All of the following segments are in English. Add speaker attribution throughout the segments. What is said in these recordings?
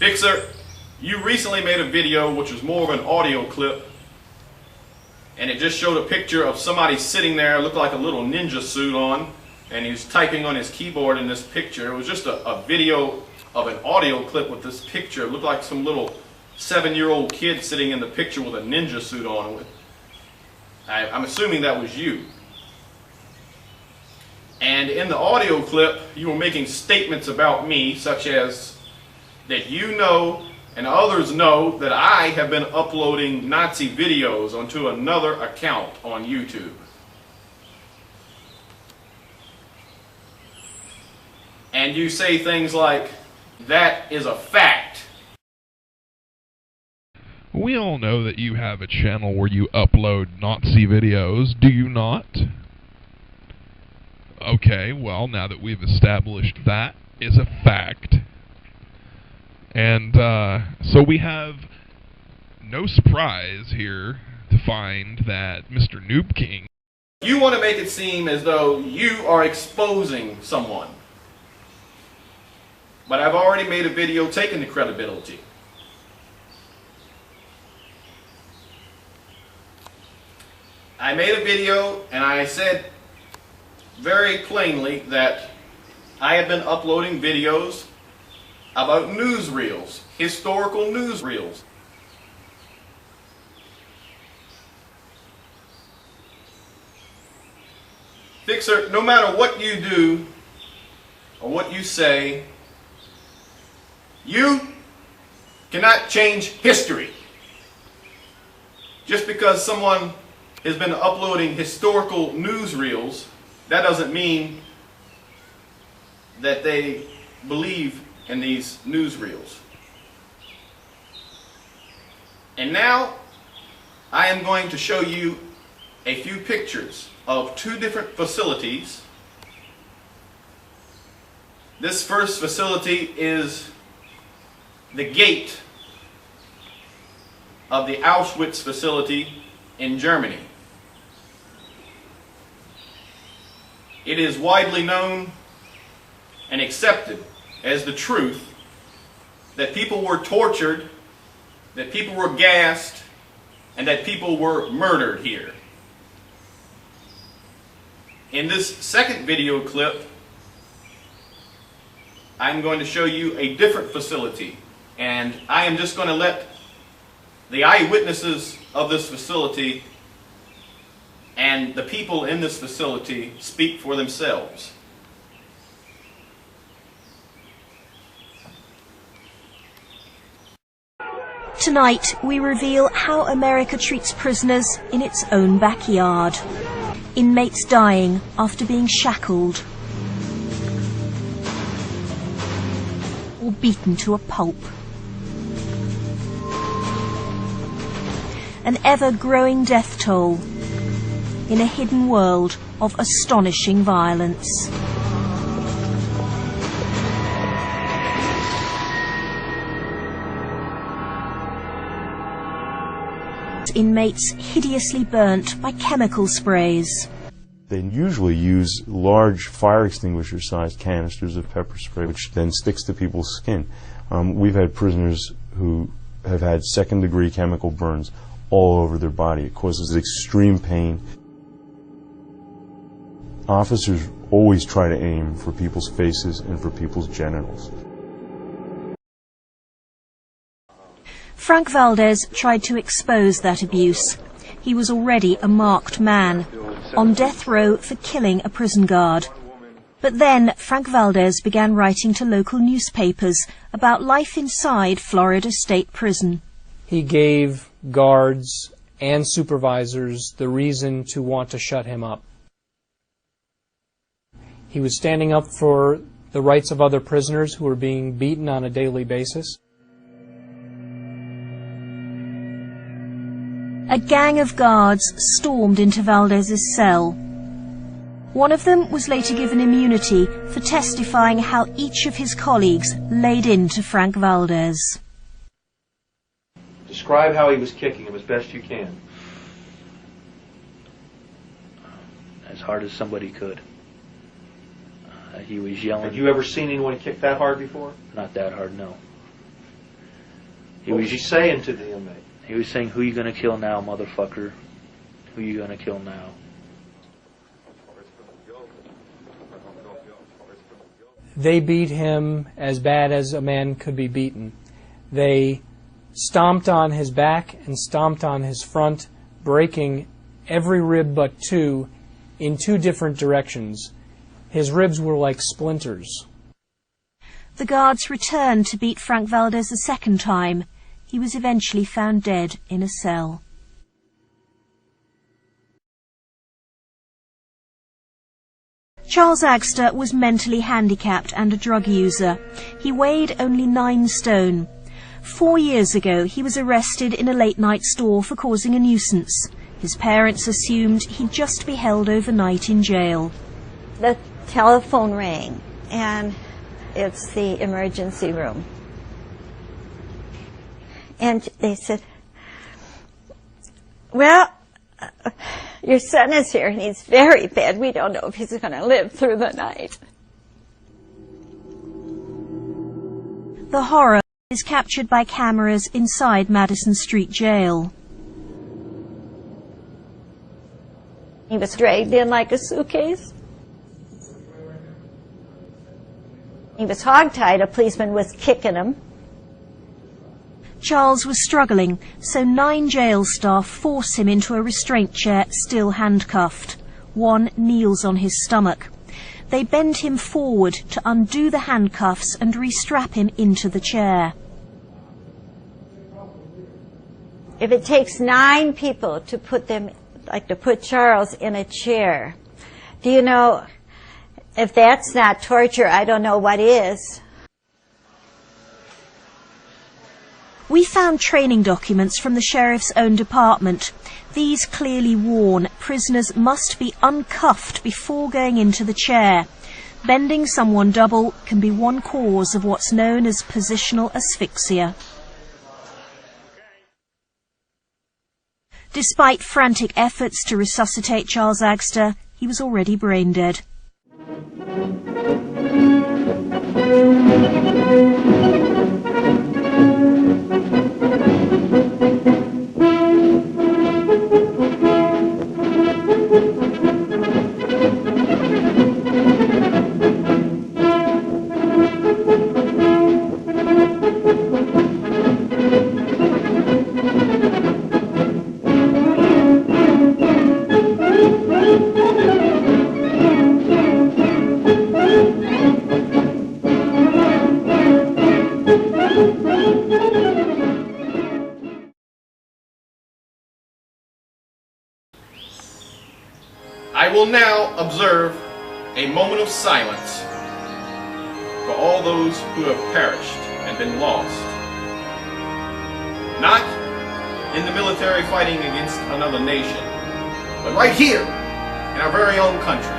Speaker 1: Fixer, you recently made a video which was more of an audio clip, and it just showed a picture of somebody sitting there, looked like a little ninja suit on, and he was typing on his keyboard in this picture. It was just a video of an audio clip with this picture. It looked like some little 7-year-old kid sitting in the picture with a ninja suit on. I'm assuming that was you. And in the audio clip, you were making statements about me, such as that you know and others know that I have been uploading Nazi videos onto another account on YouTube. And you say things like, that is a fact.
Speaker 2: We all know that you have a channel where you upload Nazi videos, do you not? Okay, well, now that we've established that is a fact. And so we have no surprise here to find that Mr. NEWBKING...
Speaker 1: You want to make it seem as though you are exposing someone. But I've already made a video taking the credibility. I made a video and I said very plainly that I have been uploading videos about newsreels, historical newsreels. Fixer, no matter what you do or what you say, you cannot change history. Just because someone has been uploading historical newsreels, that doesn't mean that they believe in these newsreels. And now I am going to show you a few pictures of 2 different facilities. This first facility is the gate of the Auschwitz facility in Germany. It is widely known and accepted as the truth that people were tortured, that people were gassed, and that people were murdered here. In this second video clip, I'm going to show you a different facility, and I am just going to let the eyewitnesses of this facility and the people in this facility speak for themselves.
Speaker 3: Tonight, we reveal how America treats prisoners in its own backyard. Inmates dying after being shackled or beaten to a pulp. An ever-growing death toll in a hidden world of astonishing violence. Inmates hideously burnt by chemical sprays.
Speaker 4: They usually use large fire extinguisher-sized canisters of pepper spray, which then sticks to people's skin. We've had prisoners who have had second-degree chemical burns all over their body. It causes extreme pain. Officers always try to aim for people's faces and for people's genitals.
Speaker 3: Frank Valdez tried to expose that abuse. He was already a marked man, on death row for killing a prison guard. But then Frank Valdez began writing to local newspapers about life inside Florida State Prison.
Speaker 5: He gave guards and supervisors the reason to want to shut him up. He was standing up for the rights of other prisoners who were being beaten on a daily basis.
Speaker 3: A gang of guards stormed into Valdez's cell. One of them was later given immunity for testifying how each of his colleagues laid into Frank Valdez.
Speaker 6: Describe how he was kicking him as best you can.
Speaker 7: As hard as somebody could. He was yelling.
Speaker 6: Have you ever seen anyone kick that hard before?
Speaker 7: Not that hard, no.
Speaker 6: What was he saying to the inmate?
Speaker 7: He was saying, "Who you gonna kill now, motherfucker? Who you gonna kill now?"
Speaker 5: They beat him as bad as a man could be beaten. They stomped on his back and stomped on his front, breaking every rib but two in two different directions. His ribs were like splinters.
Speaker 3: The guards returned to beat Frank Valdez a second time. He was eventually found dead in a cell. Charles Agster was mentally handicapped and a drug user. He weighed only 9 stone. 4 years ago, he was arrested in a late-night store for causing a nuisance. His parents assumed he'd just be held overnight in jail.
Speaker 8: The telephone rang, and it's the emergency room. And they said, "Well, your son is here, and he's very bad. We don't know if he's going to live through the night."
Speaker 3: The horror is captured by cameras inside Madison Street Jail.
Speaker 8: He was dragged in like a suitcase. He was hogtied. A policeman was kicking him.
Speaker 3: Charles was struggling, so 9 jail staff force him into a restraint chair, still handcuffed. One kneels on his stomach. They bend him forward to undo the handcuffs and restrap him into the chair.
Speaker 8: If it takes 9 people to put them, like to put Charles in a chair, do you know, if that's not torture, I don't know what is.
Speaker 3: We found training documents from the sheriff's own department. These clearly warn prisoners must be uncuffed before going into the chair. Bending someone double can be one cause of what's known as positional asphyxia. Despite frantic efforts to resuscitate Charles Agster, he was already brain dead.
Speaker 1: I will now observe a moment of silence for all those who have perished and been lost. Not in the military fighting against another nation, but right here in our very own country.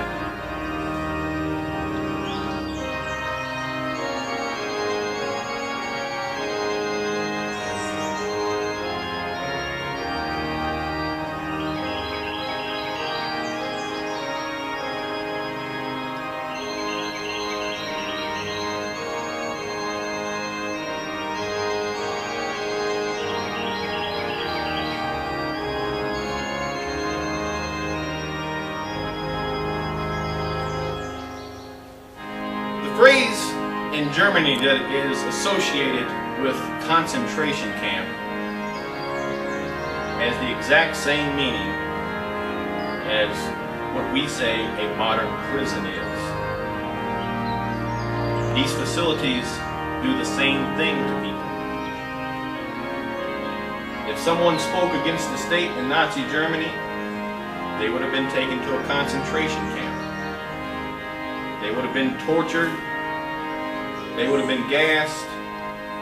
Speaker 1: The phrase in Germany that is associated with concentration camp has the exact same meaning as what we say a modern prison is. These facilities do the same thing to people. If someone spoke against the state in Nazi Germany, they would have been taken to a concentration camp. They would have been tortured, they would have been gassed,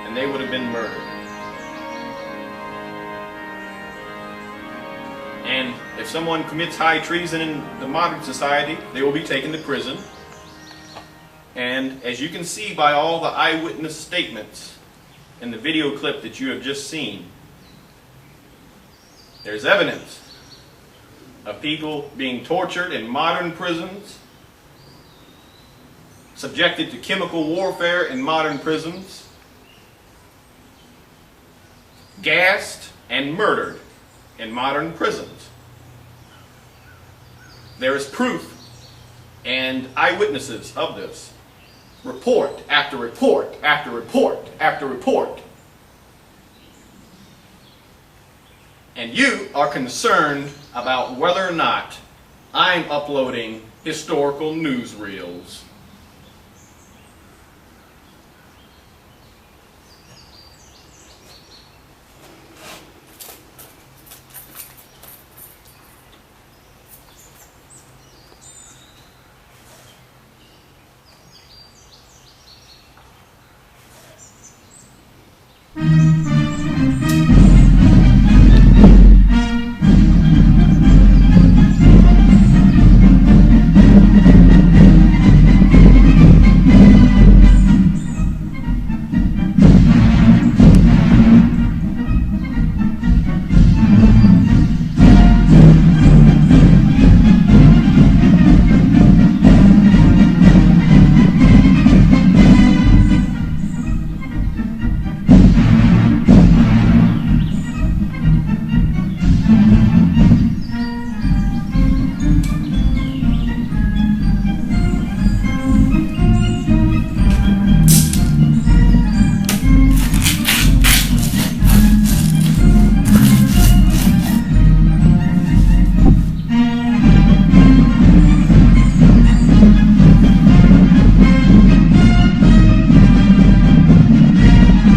Speaker 1: and they would have been murdered. And if someone commits high treason in the modern society, they will be taken to prison. And as you can see by all the eyewitness statements in the video clip that you have just seen, there's evidence of people being tortured in modern prisons, subjected to chemical warfare in modern prisons, gassed and murdered in modern prisons. There is proof and eyewitnesses of this. Report after report after report after report. And you are concerned about whether or not I'm uploading historical newsreels.